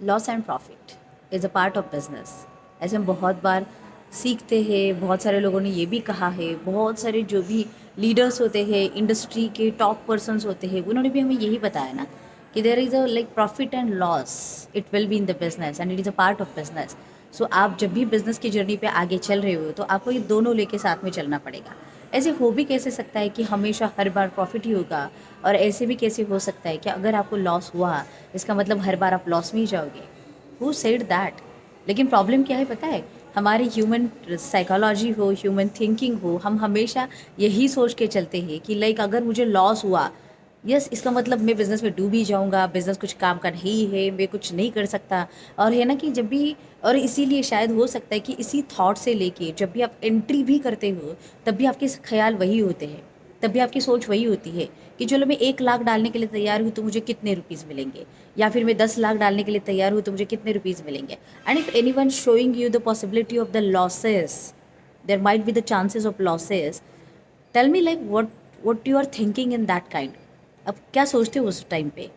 Loss and profit is a part of business. ऐसे हम बहुत बार सीखते हैं, बहुत सारे लोगों ने ये भी कहा है, बहुत सारे जो भी लीडर्स होते हैं, इंडस्ट्री के टॉप पर्सन्स होते हैं, उन्होंने भी हमें यही बताया ना कि there is a like profit and loss, it will be in the business and it is a part of business. So आप जब भी बिजनेस की जर्नी पे आगे चल रहे हो तो आपको ये दोनों लेके साथ में चलना पड़ेगा। ऐसे हो भी कैसे सकता है कि हमेशा हर बार प्रॉफिट ही होगा, और ऐसे भी कैसे हो सकता है कि अगर आपको लॉस हुआ इसका मतलब हर बार आप लॉस में ही जाओगे। Who said that? लेकिन प्रॉब्लम क्या है पता है, हमारी ह्यूमन साइकोलॉजी हो, ह्यूमन थिंकिंग हो, हम हमेशा यही सोच के चलते हैं कि लाइक अगर मुझे लॉस हुआ, यस इसका मतलब मैं बिज़नेस में डूब ही जाऊंगा, बिज़नेस कुछ काम का नहीं है, मैं कुछ नहीं कर सकता। और है ना कि जब भी, और इसीलिए शायद हो सकता है कि इसी थॉट से लेके जब भी आप एंट्री भी करते हो तब भी आपके ख्याल वही होते हैं, तब भी आपकी सोच वही होती है कि चलो मैं 1 लाख डालने के लिए तैयार हूँ तो मुझे कितने रुपीज़ मिलेंगे, या फिर मैं 10 लाख डालने के लिए तैयार हूँ तो मुझे कितने रुपीज़ मिलेंगे। And if anyone showing you the possibility of the losses, there might be the chances of losses, tell me like what you are thinking in that kind. अब क्या सोचते हो उस टाइम पे?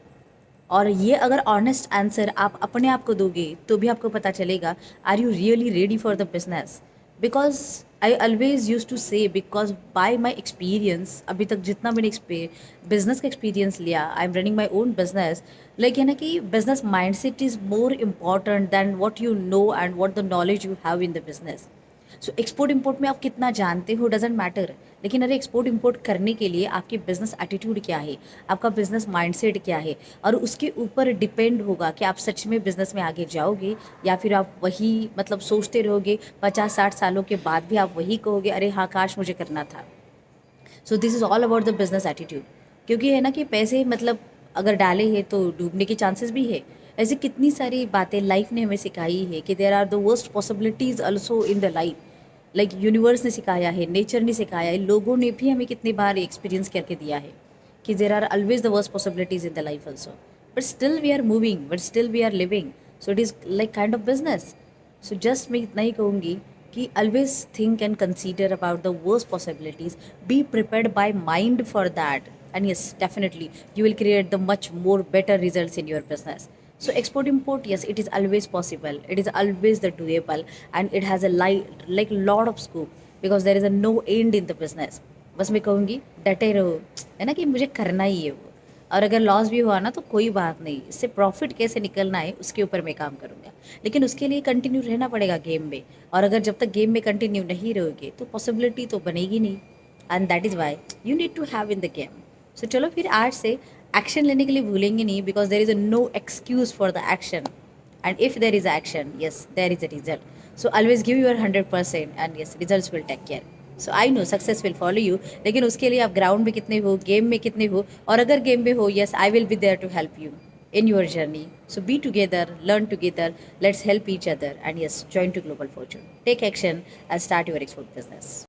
और ये अगर ऑनेस्ट आंसर आप अपने आप को दोगे तो भी आपको पता चलेगा are you really ready for the business. Because I always use to say, because by my experience, अभी तक जितना मैंने बिजनेस का एक्सपीरियंस लिया, I am running my own business. Like है ना कि business mind set is more important than what you know and what the knowledge you have in the business. So export import में आप कितना जानते हो डजेंट मैटर, लेकिन अरे एक्सपोर्ट इंपोर्ट करने के लिए आपकी बिजनेस एटीट्यूड क्या है, आपका बिजनेस माइंडसेट क्या है, और उसके ऊपर डिपेंड होगा कि आप सच में बिजनेस में आगे जाओगे या फिर आप वही मतलब सोचते रहोगे 50-60 सालों के बाद भी आप वही कहोगे अरे हाँ काश मुझे करना था। So this is all about the business attitude. क्योंकि है ना कि पैसे मतलब अगर डाले हैं तो डूबने के चांसेस भी है। ऐसी कितनी सारी बातें लाइफ ने हमें सिखाई है कि there are the worst possibilities also in the life. Like universe ने सिखाया है, नेचर ने सिखाया है, लोगों ने भी हमें कितनी बार एक्सपीरियंस करके दिया है कि there are always the worst possibilities in the life also, but still we are moving, but still we are living. So it is like kind of business. So just मैं इतना ही कहूँगी कि always think and consider about the worst possibilities, be prepared by mind for that, and yes definitely you will create the much more better results in your business. So export import, yes it is always possible, it is always the doable, and it has a like lot of scope because there is a no end in the business. बस मैं कहूँगी डटे रहो, है ना कि मुझे करना ही है वो। और अगर लॉस भी हुआ ना तो कोई बात नहीं, इससे प्रॉफिट कैसे निकलना है उसके ऊपर मैं काम करूँगा। लेकिन उसके लिए कंटिन्यू रहना पड़ेगा गेम में, और अगर जब तक गेम में कंटिन्यू नहीं रहोगे तो पॉसिबिलिटी तो बनेगी नहीं, and that is why you need to have in the game. So चलो फिर आज से एक्शन लेने के लिए भूलेंगे नहीं, because there is a no excuse for the action, and if there is action, yes there is a result. So always give your 100% and yes results will take care. So I know success will follow you, लेकिन उसके लिए आप ground में कितने हो, game में कितने हो, और अगर गेम में हो, yes I will be there to help you in your journey. So be together, learn together, let's help each other, and yes join to Global Fortune, take action and start your export business.